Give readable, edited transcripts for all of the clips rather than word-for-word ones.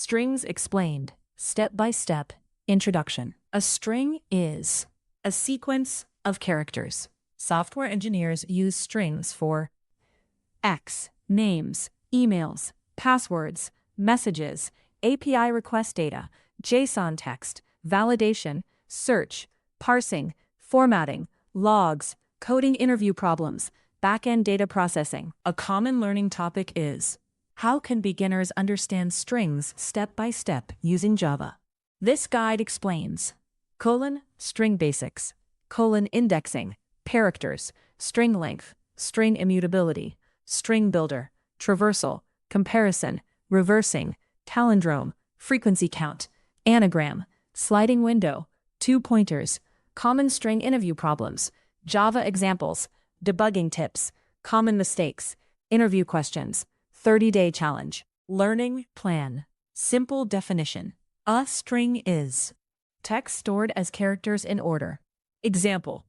Strings explained, step-by-step, introduction. A string is a sequence of characters. Software engineers use strings for X, names, emails, passwords, messages, API request data, JSON text, validation, search, parsing, formatting, logs, coding interview problems, backend data processing. A common learning topic is, how can beginners understand strings step by step using Java? This guide explains: string basics, indexing, characters, string length, string immutability, StringBuilder, traversal, comparison, reversing, palindrome, frequency count, anagram, sliding window, two pointers, common string interview problems, Java examples, debugging tips, common mistakes, interview questions, 30-day challenge. Learning plan. Simple definition. A string is text stored as characters in order. Example: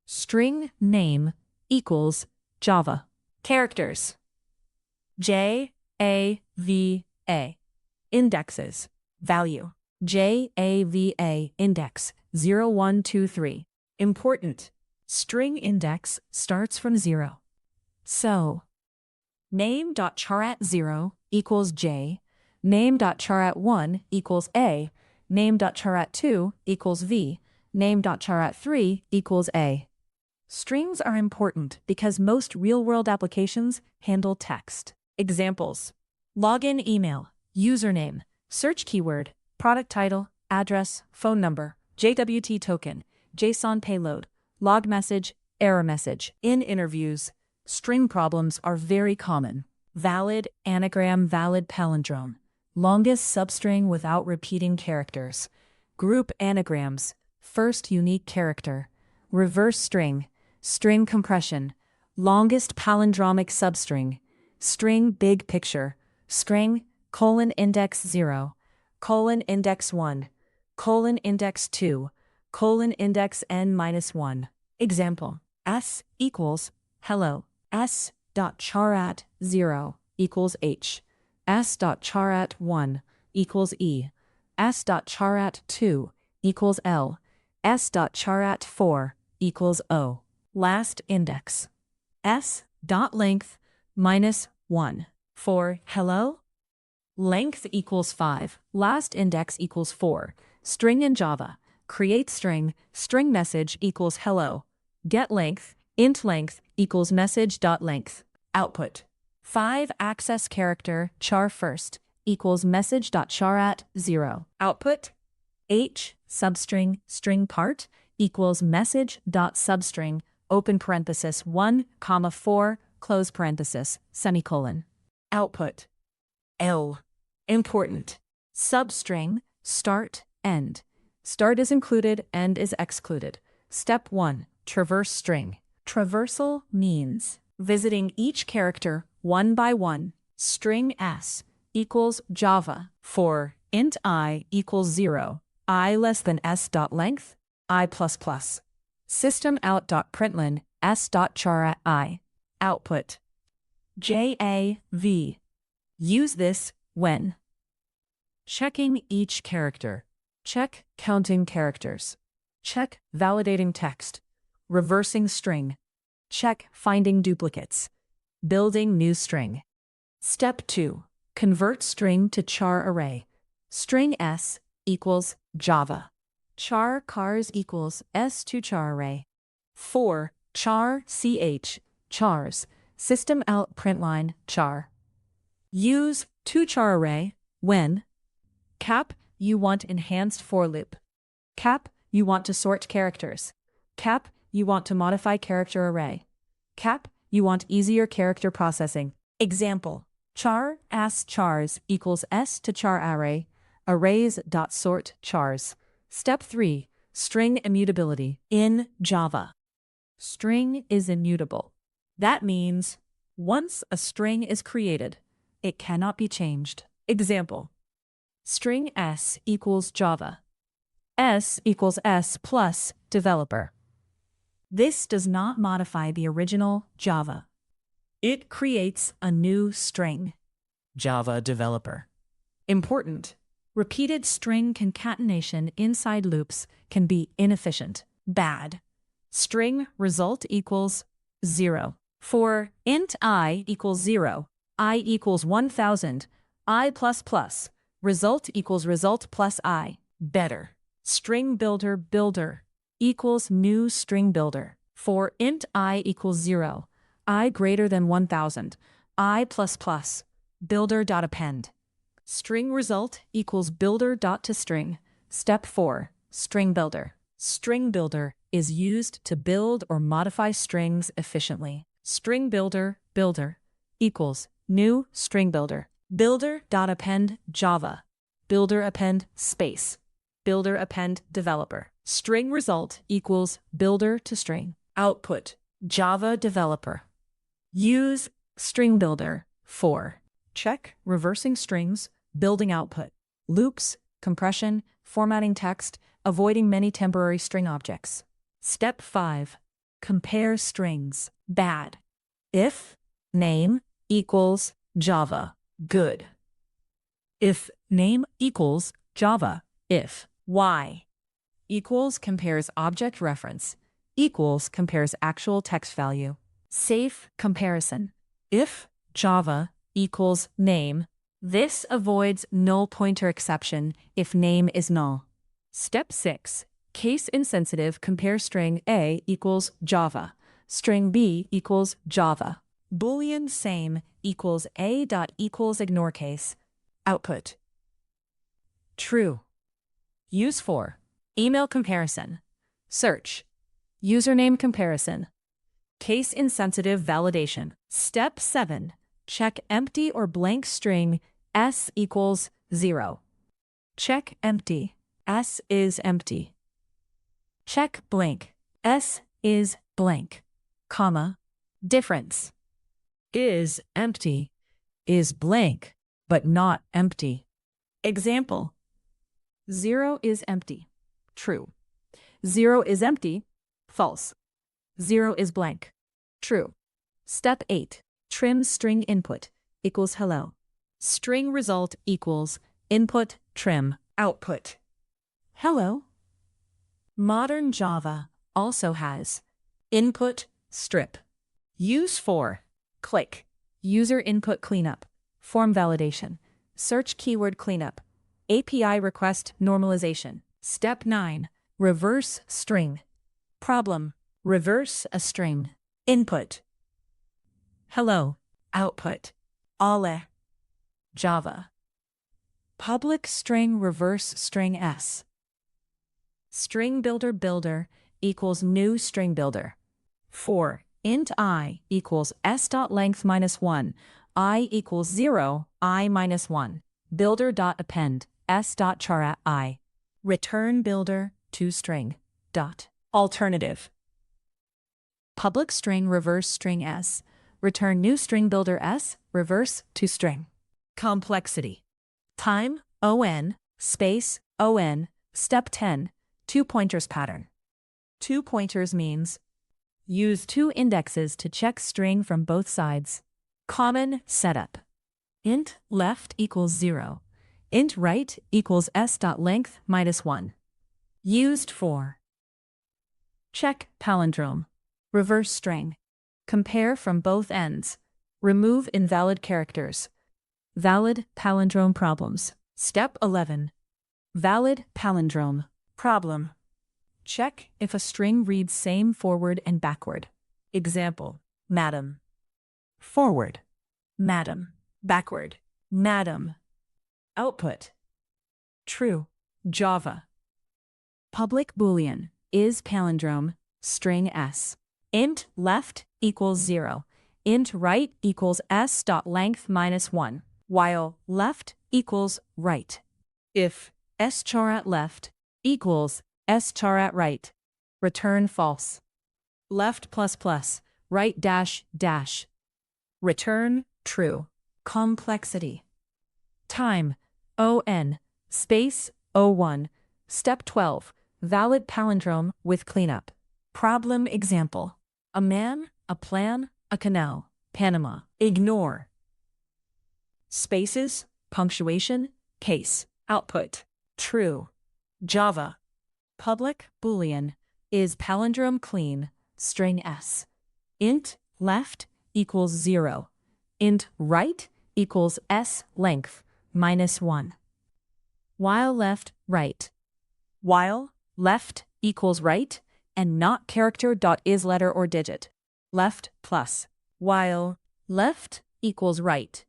string name equals Java. Characters: JAVA. Indexes: value JAVA index 0123. Important: string index starts from 0. So, name.charAt 0 equals J, name.charAt 1 equals A, name.charAt 2 equals V, name.charAt 3 equals A. Strings are important because most real-world applications handle text. Examples: login email, username, search keyword, product title, address, phone number, JWT token, JSON payload, log message, error message. In interviews, string problems are very common. Valid anagram, valid palindrome, longest substring without repeating characters, group anagrams, first unique character, reverse string, string compression, longest palindromic substring, string big picture, string, index 0, index 1, index 2, index n-1. Example: S equals hello, s.charAt 0 equals H, s.charAt 1 equals E, s.charAt 2 equals L, s.charAt 4 equals O. Last index: s.length -1. For hello, length equals 5, last index equals 4. String in Java: create string, string message equals hello, get length, int length equals message.length. Output: 5 access character char first equals message.charAt 0. Output: H substring string part equals message.substring open parenthesis 1, 4, close parenthesis, semicolon. Output: L. Important: substring start end. Start is included, end is excluded. Step 1. Traverse string. Traversal means visiting each character one by one. String s equals Java for int I equals 0, I less than s.length, I++. Systemout.println s.charAt I. Output: JAV. Use this when checking each character, check counting characters, check validating text, reversing string, check finding duplicates, building new string. Step 2. Convert string to char array. String s equals Java. Char cars equals s to char array. 4. Char ch chars. System out println char. Use toChar array when cap you want enhanced for loop, cap you want to sort characters, cap you want to modify character array, cap you want easier character processing. Example: char as chars equals s to char array, arrays.sort chars. Step 3. String immutability. In Java, string is immutable. That means once a string is created, it cannot be changed. Example: string s equals Java, s equals s plus developer. This does not modify the original Java. It creates a new string, Java developer. Important. Repeated string concatenation inside loops can be inefficient. Bad. String result equals 0. For int I equals 0, I equals 1000, I plus, result equals result plus I. Better. StringBuilder builder equals new StringBuilder. For int I equals 0, I greater than 1000, I plus, builder.append. String result equals builder.toString. Step 4. StringBuilder. StringBuilder is used to build or modify strings efficiently. StringBuilder builder equals new StringBuilder. Builder.append Java. Builder append space. Builder append developer. String result equals builder to string. Output Java developer. Use StringBuilder for check reversing strings, building output, loops, compression, formatting text, avoiding many temporary string objects. Step 5. Compare strings. Bad. If name equals Java, good. If name equals Java, if y equals compares object reference, equals compares actual text value. Safe comparison. If Java equals name, this avoids null pointer exception if name is null. Step 6. Case insensitive compare string A equals Java, string B equals Java. Boolean same equals A dot equals ignore case. Output true. Use for email comparison, search, username comparison, case insensitive validation. Step 7. Check empty or blank string S equals 0. Check empty. S is empty. Check blank. S is blank, comma, difference. Is empty, is blank, but not empty. Example. 0 is empty. True. 0 is empty. False. 0 is blank. True. Step 8. Trim string input equals hello. String result equals input trim output. Hello. Modern Java also has input strip. Use for click, user input cleanup, form validation, search keyword cleanup, API request normalization. Step 9. Reverse string. Problem. Reverse a string. Input hello. Output ale. Java. Public string reverse string S. StringBuilder builder equals new StringBuilder. For int I equals s.length -1, I equals 0, I -1. Builder.append s.charAt I. Return builder to string. Dot. Alternative. Public string reverse string S. Return new StringBuilder S. Reverse to string. Complexity. Time on space on. Step 10. 2 pointers pattern. 2 pointers means use 2 indexes to check string from both sides. Common setup. Int left equals 0. Int right equals s.length -1. Used for check palindrome. Reverse string. Compare from both ends. Remove invalid characters. Valid palindrome problems. Step 11. Valid palindrome problem. Check if a string reads same forward and backward. Example. Madam. Forward. Madam. Backward. Madam. Output. True. Java. Public Boolean is palindrome string S. Int left equals 0. Int right equals s.length -1, while left equals right. If s.charAt left equals s.charAt right, return false. Left ++, right --, return true. Complexity. Time on space 01. Step 12. Valid palindrome with cleanup. Problem example. A man, a plan, a canal, Panama. Ignore spaces, punctuation, case, output, true. Java. Public boolean is palindrome clean, string s. Int left equals 0. Int right equals s length minus 1. While left, right. While left equals right and not character dot is letter or digit. Left plus. While left equals right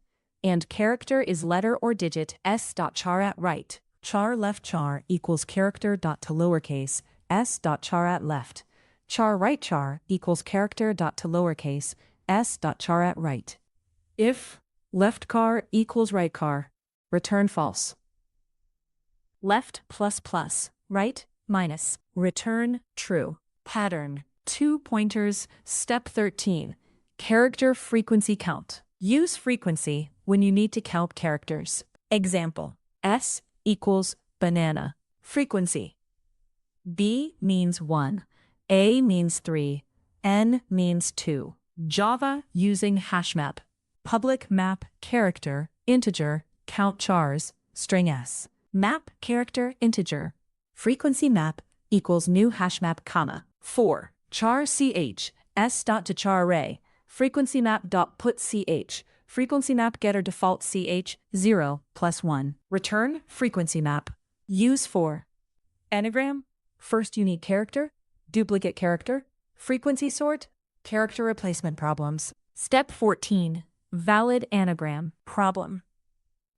and character is letter or digit s dot charAt right. Char left char equals character dot to lowercase s dot charAt left. Char right char equals character dot to lowercase s dot charAt right. If left car equals right car, return false. Left plus plus, right minus, return true. Pattern, 2 pointers, step 13. Character frequency count. Use frequency when you need to count characters. Example, S equals banana. Frequency. B means 1, A means 3, N means 2. Java using hashmap. Public map character, integer, count chars, string s. Map character integer. Frequency map equals new hashmap comma. 4. Char ch, s dot to char array. Frequency map dot put ch. Frequency map getter default ch 0 plus 1. Return frequency map. Use for anagram, first unique character, duplicate character, frequency sort, character replacement problems. Step 14. Valid anagram problem.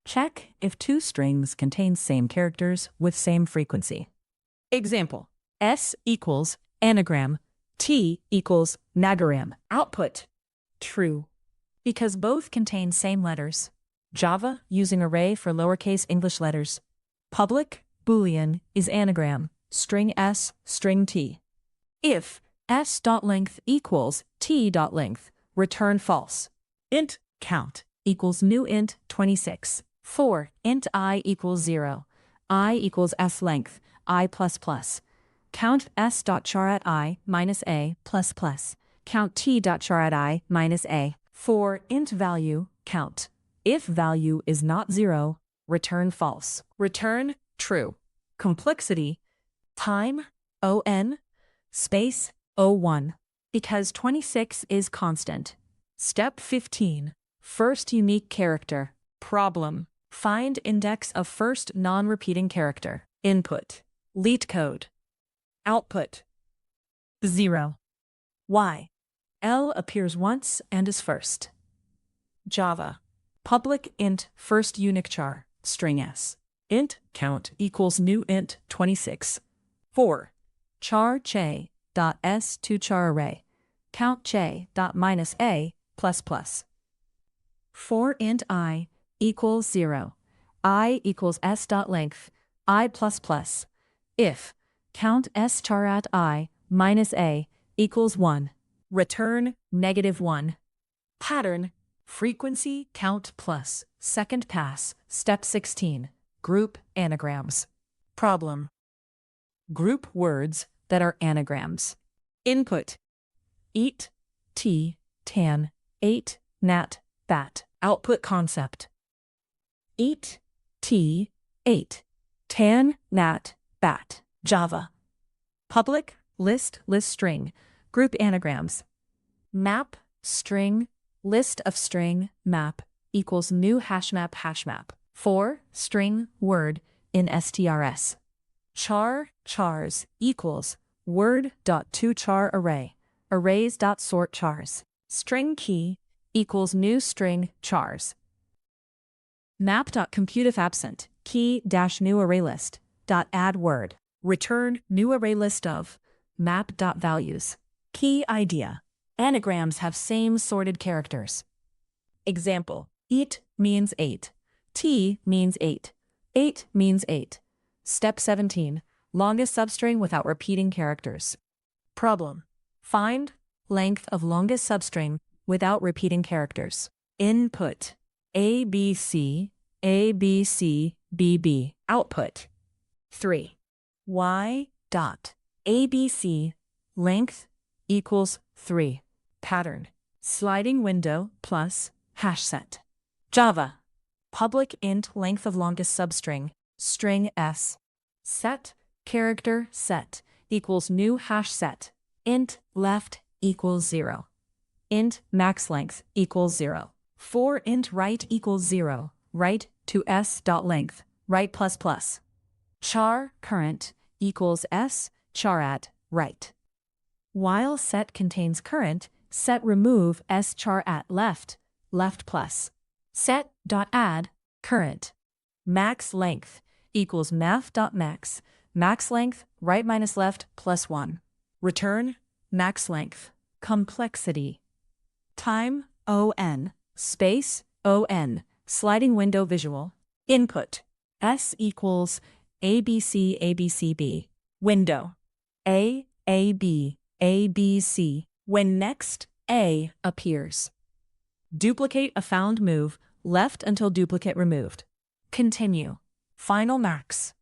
Check if 2 strings contain same characters with same frequency. Example, S equals anagram, T equals nagram. Output, true, because both contain same letters. Java using array for lowercase English letters. Public boolean is anagram, string s, string t. If s.length equals t.length, return false. Int count equals new int 26. 4. Int I equals 0. I equals s length, I plus plus. Count s.charAt I minus a plus plus. Count t.charAt I minus a. 4. Int value count. If value is not 0, return false. Return true. Complexity time on space 01 because 26 is constant. Step 15. First unique character. Problem. Find index of first non-repeating character. Input. LeetCode. Output. 0. Y. L appears once and is first. Java. Public int first unique char, string s. Int count equals new int 26. 4. Char che dot s to char array. Count che dot minus a plus plus. 4 int I equals 0. I equals s dot length, I plus plus. If count s charAt I minus a equals 1. Return -1. Pattern, frequency count plus, second pass, step 16. Group anagrams. Problem. Group words that are anagrams. Input. Eat, tea, tan, ate, nat, bat. Output concept. Eat, tea, ate, tan, nat, bat. Java. Public, list string, group anagrams. Map, string, list of string, map, equals new hashmap. 4. String, word, in strs. Chars, equals, word dot to char array, arrays dot sort chars. String key, equals new string, chars. Map dot compute if absent, key dash new array list, dot add word. Return new array list of, map dot values. Key idea. Anagrams have same sorted characters. Example, eat means 8. T means 8. 8 means 8. Step 17. Longest substring without repeating characters. Problem. Find length of longest substring without repeating characters. Input. ABC, ABC, BB. Output. 3. Y dot ABC length equals 3. Pattern. Sliding window plus hash set. Java. Public int length of longest substring, string s. Set, character set, equals new hash set. Int left equals 0. Int max length equals 0. For int right equals 0, right to s.length, right plus plus. Char current equals s, charAt, right. While set contains current, set remove s charAt left, left plus. Set.add, current. Max length equals math.max, max length, right minus left plus 1. Return, max length. Complexity. Time, on, space, on, sliding window visual. Input, s equals abc abcb. Window, a, b, abc. When next a appears. Duplicate a found move, left until duplicate removed. Continue. Final max.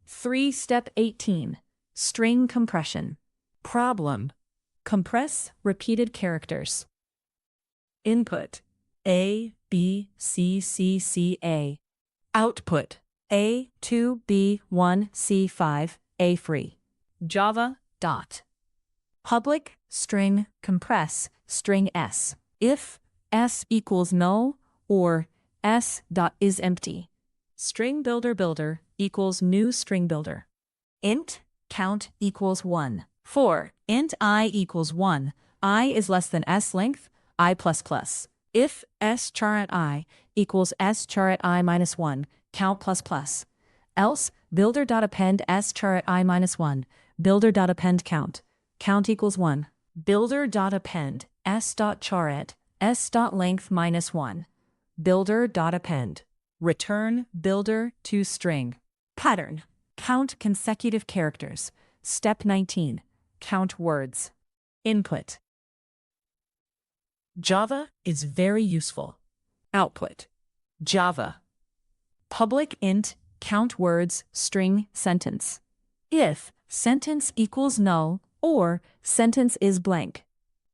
3-step 18. String compression. Problem. Compress repeated characters. Input. A, B, C, C, C, A. Output. A, 2, B, 1, C, 5, A free. Java. Dot. Public string compress string s. If s equals null or s dot is empty. StringBuilder builder equals new string builder. Int count equals 1. For int I equals 1, I is less than s length, I plus plus. If s charAt I equals s charAt I minus 1, count plus plus. Else builder.append s charAt I minus 1, builder.append count. Count equals 1. Builder.append s.charAt s.length minus 1. Builder.append. Return builder to string. Pattern. Count consecutive characters. Step 19. Count words. Input. Java is very useful. Output. Java. Public int count words string sentence. If sentence equals null or sentence is blank.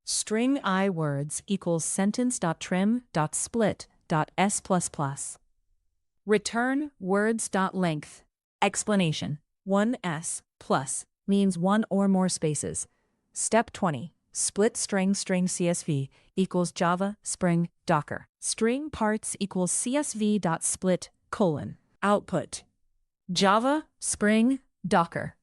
String I words equals sentence.trim.split.s++. Return words.length. Explanation. 1s plus means one or more spaces. Step 20. Split string CSV equals Java Spring Docker. String parts equals CSV.split : output. Java Spring Docker.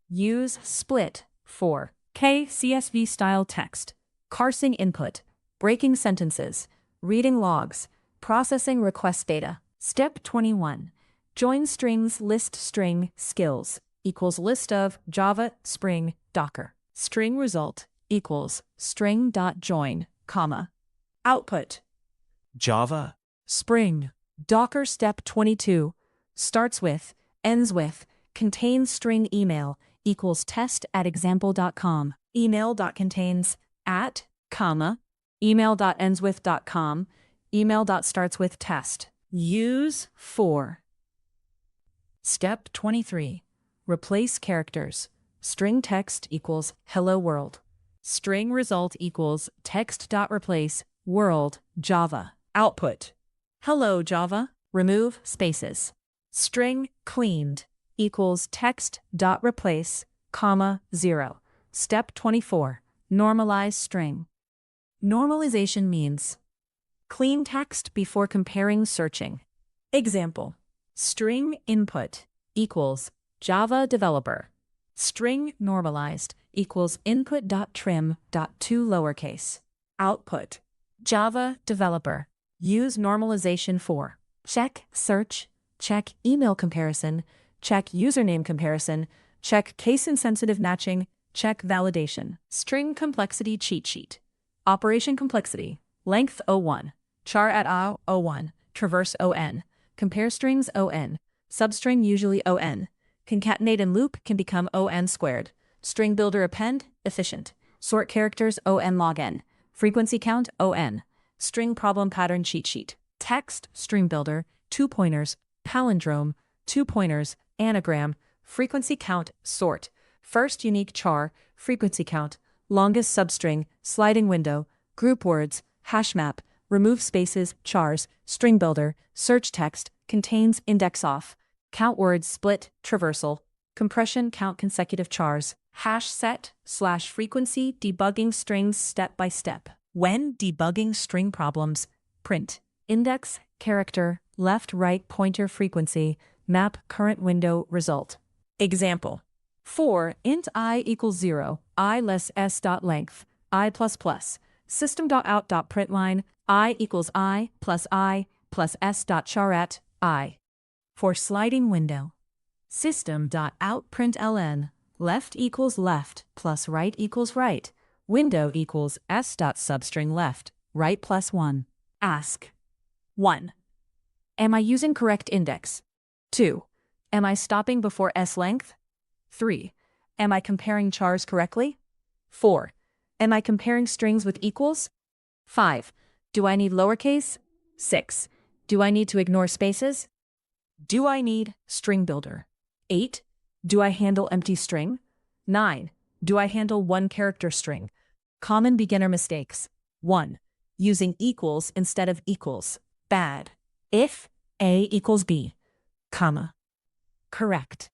Use split for CSV style text, parsing input, breaking sentences, reading logs, processing request data. Step 21. Join strings list string skills equals list of Java Spring Docker. String result equals string.join, output. Java Spring Docker. Step 22. Starts with, ends with, contains string email equals test@example.com. Email.contains at, email.endswith.com, email.startswith test. Use for. Step 23. Replace characters. String text equals hello world. String result equals text.replace world Java. Output. Hello Java. Remove spaces. String cleaned equals text.replace, 0. Step 24. Normalize string. Normalization means clean text before comparing searching. Example. String input equals Java developer. String normalized equals input.trim.to. Output. Java developer. Use normalization for check search, check email comparison, check username comparison, check case-insensitive matching, check validation. String complexity cheat sheet. Operation complexity. Length 01. Char@, 01. Traverse on. Compare strings on. Substring usually on. Concatenate and loop can become on squared. String builder append, efficient. Sort characters on log n. Frequency count on. String problem pattern cheat sheet. Text, string builder, 2 pointers, palindrome, 2 pointers, anagram, frequency count, sort. First unique char, frequency count, longest substring, sliding window, group words, hash map, remove spaces, chars, string builder, search text, contains index off, count words split, traversal, compression count consecutive chars, hash set / frequency debugging strings step by step. When debugging string problems, print index, character, left right pointer frequency, map current window result. Example. For int I equals 0, I less s dot length, I plus plus, system.out.println, I equals I plus s dot charAt, I. For sliding window, system.out.println, left equals left plus right equals right, window equals s dot substring left, right plus 1. Ask. 1. Am I using correct index? 2. Am I stopping before s length? 3. Am I comparing chars correctly? 4. Am I comparing strings with equals? 5. Do I need lowercase? 6. Do I need to ignore spaces? Do I need StringBuilder? 8. Do I handle empty string? 9. Do I handle one character string? Common beginner mistakes. 1. Using equals instead of equals. Bad. If A equals B, comma. Correct.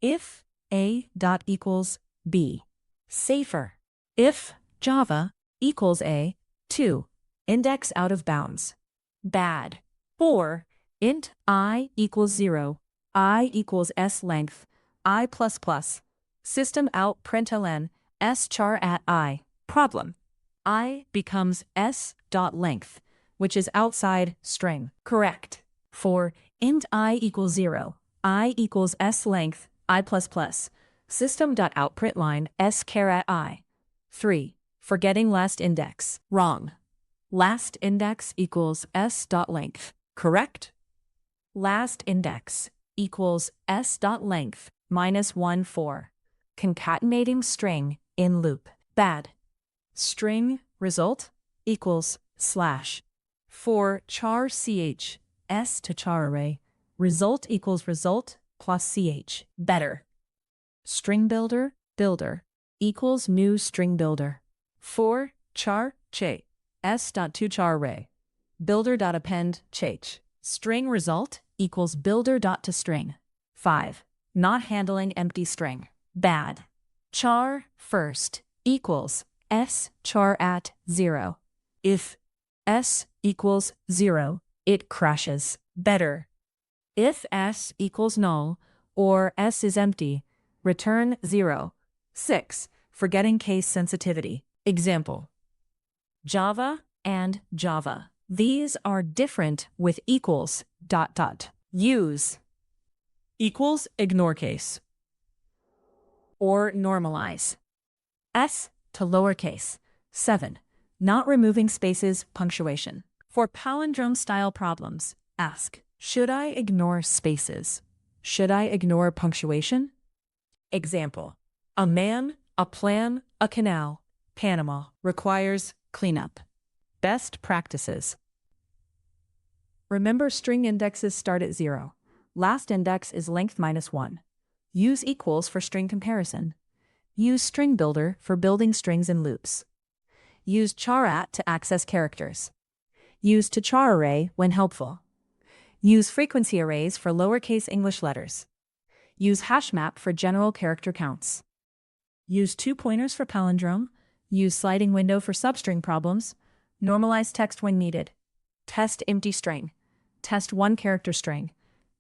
If A dot equals B. Safer. If Java equals A, 2. Index out of bounds. Bad. 4. Int I equals 0, I equals s length, I plus plus, system out println, s char at I. Problem. I becomes s dot length, which is outside string. Correct. 4. Int I equals 0, I equals s length, I plus plus, system.out.println, s char at I. 3. Forgetting last index. Wrong. Last index equals s dot length. Correct. Last index equals s dot length minus 1 4. Concatenating string in loop. Bad. String result equals / for char ch s to char array, result equals result plus ch. Better. StringBuilder builder equals new string builder. For char che s dot to char array, builder dot append chach. String result equals builder dot to string. 5. Not handling empty string. Bad. Char first equals s char at 0. If s equals 0, it crashes. Better. If s equals null or s is empty, return 0. 6. Forgetting case sensitivity. Example. Java and Java. These are different with equals ... Use equals ignore case or normalize. S to lowercase. 7. Not removing spaces, punctuation. For palindrome style problems, ask, should I ignore spaces? Should I ignore punctuation? Example. A man, a plan, a canal, Panama requires cleanup. Best practices. Remember, string indexes start at 0. Last index is length minus 1. Use equals for string comparison. Use StringBuilder for building strings and loops. Use charAt to access characters. Use toChar array when helpful. Use frequency arrays for lowercase English letters. Use hashmap for general character counts. Use 2 pointers for palindrome. Use sliding window for substring problems. Normalize text when needed. Test empty string. Test one character string.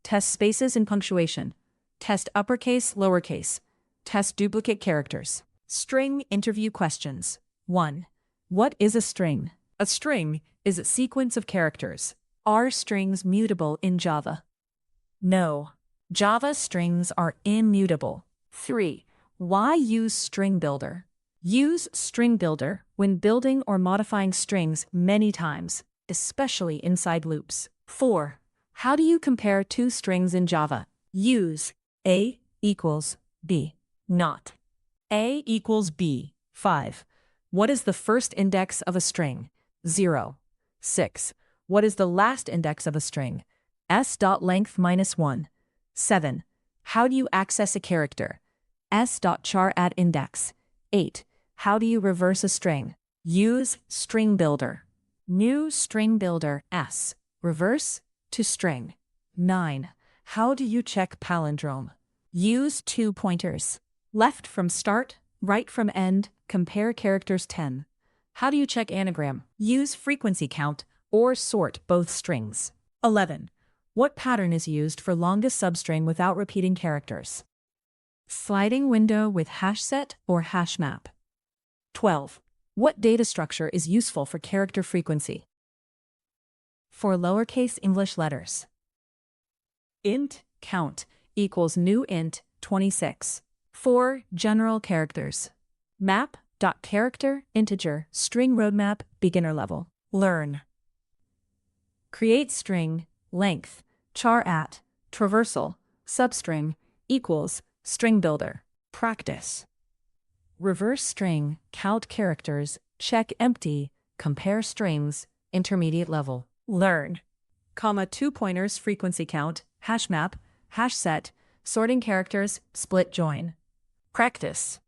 Test spaces and punctuation. Test uppercase, lowercase. Test duplicate characters. String interview questions. 1. What is a string? A string is a sequence of characters. Are strings mutable in Java? No. Java strings are immutable. 3. Why use StringBuilder? Use StringBuilder when building or modifying strings many times, especially inside loops. 4. How do you compare two strings in Java? Use A equals B, not A equals B. 5. What is the first index of a string? 0. 6. What is the last index of a string? S.length minus 1. 7. How do you access a character? S.charAt index. 8. How do you reverse a string? Use StringBuilder. New string builder S. Reverse to string. 9. How do you check palindrome? Use 2 pointers. Left from start, right from end, compare characters 10. How do you check anagram? Use frequency count or sort both strings. 11. What pattern is used for longest substring without repeating characters? Sliding window with hash set or hash map. 12. What data structure is useful for character frequency? For lowercase English letters. Int count equals new int 26. For general characters. Map.character integer string roadmap beginner level. Learn. Create string length charAt traversal substring equals StringBuilder. Practice. Reverse string count characters check empty compare strings intermediate level. Learn. 2 pointers frequency count hash map hash set sorting characters split join. Practice.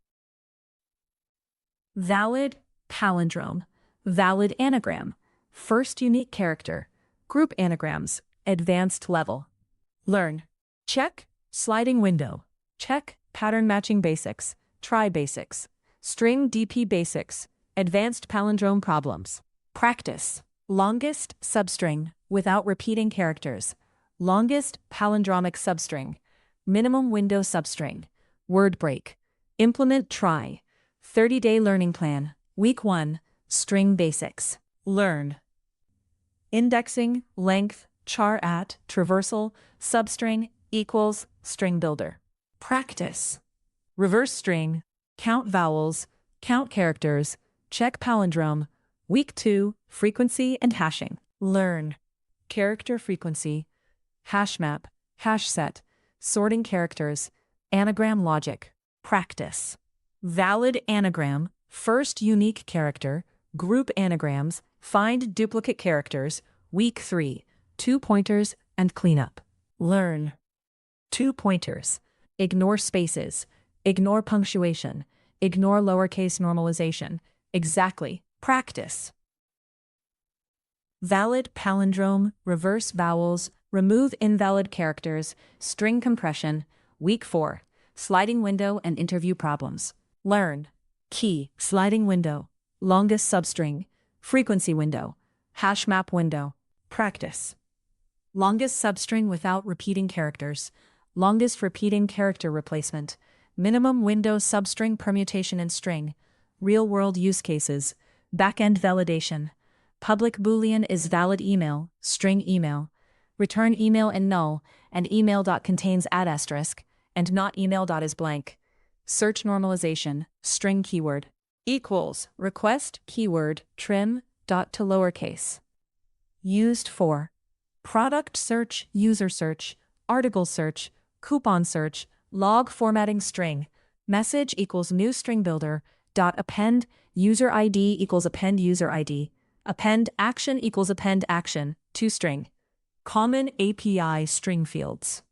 Valid palindrome valid anagram first unique character group anagrams advanced level. Learn. Check sliding window check pattern matching basics try basics string DP basics advanced palindrome problems. Practice. Longest substring without repeating characters longest palindromic substring minimum window substring word break implement try 30-day learning plan week 1 string basics. Learn. Indexing length charAt traversal substring equals StringBuilder. Practice. Reverse string count vowels count characters check palindrome week 2 frequency and hashing. Learn. Character frequency hash map hash set sorting characters anagram logic. Practice. Valid anagram first unique character group anagrams find duplicate characters week 3 2 pointers and cleanup. Learn. 2 pointers ignore spaces ignore punctuation ignore lowercase normalization exactly. Practice. Valid palindrome reverse vowels remove invalid characters string compression week 4 sliding window and interview problems. Learn. Key sliding window longest substring frequency window hash map window. Practice. Longest substring without repeating characters longest repeating character replacement minimum window substring permutation in string real-world use cases backend validation public boolean is valid email string email return email and null and email dot contains ** and not email dot is blank. Search normalization string keyword equals request keyword trim dot to lowercase. Used for product search user search article search coupon search log formatting string message equals new string builder dot append user ID equals append user ID append action equals append action to string common API string fields.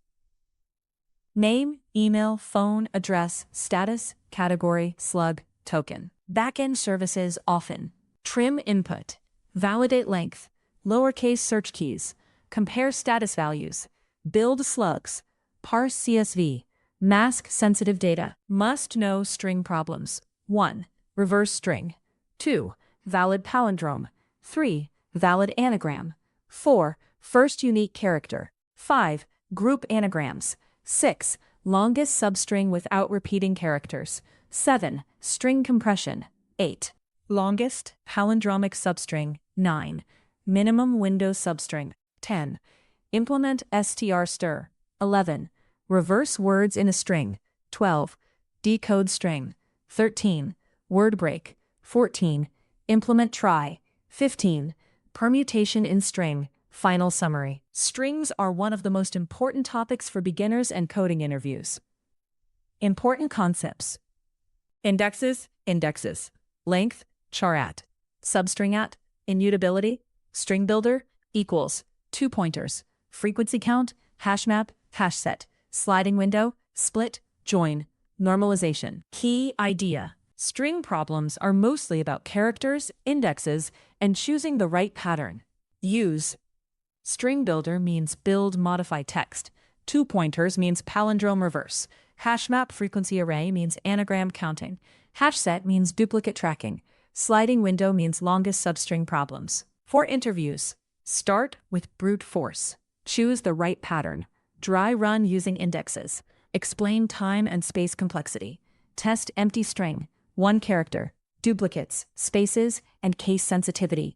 Name, email, phone, address, status, category, slug, token. Backend services often. Trim input. Validate length. Lowercase search keys. Compare status values. Build slugs. Parse CSV. Mask sensitive data. Must know string problems. 1. Reverse string. 2. Valid palindrome. 3. Valid anagram. 4. First unique character. 5. Group anagrams. 6. Longest substring without repeating characters. 7. String compression. 8. Longest palindromic substring. 9. Minimum window substring. 10. Implement str. 11. Reverse words in a string. 12. Decode string. 13. Word break. 14. Implement try. 15. Permutation in string. Final summary. Strings are one of the most important topics for beginners and coding interviews. Important concepts. Indexes. Length, charAt. Substringat, immutability. StringBuilder equals 2 pointers. Frequency count, hash map, hash set. Sliding window, split, join. Normalization. Key idea. String problems are mostly about characters, indexes, and choosing the right pattern. Use. StringBuilder means build modify text. Two pointers means palindrome reverse. Hashmap frequency array means anagram counting. Hashset means duplicate tracking. Sliding window means longest substring problems. For interviews, start with brute force. Choose the right pattern. Dry run using indexes. Explain time and space complexity. Test empty string, one character, duplicates, spaces, and case sensitivity.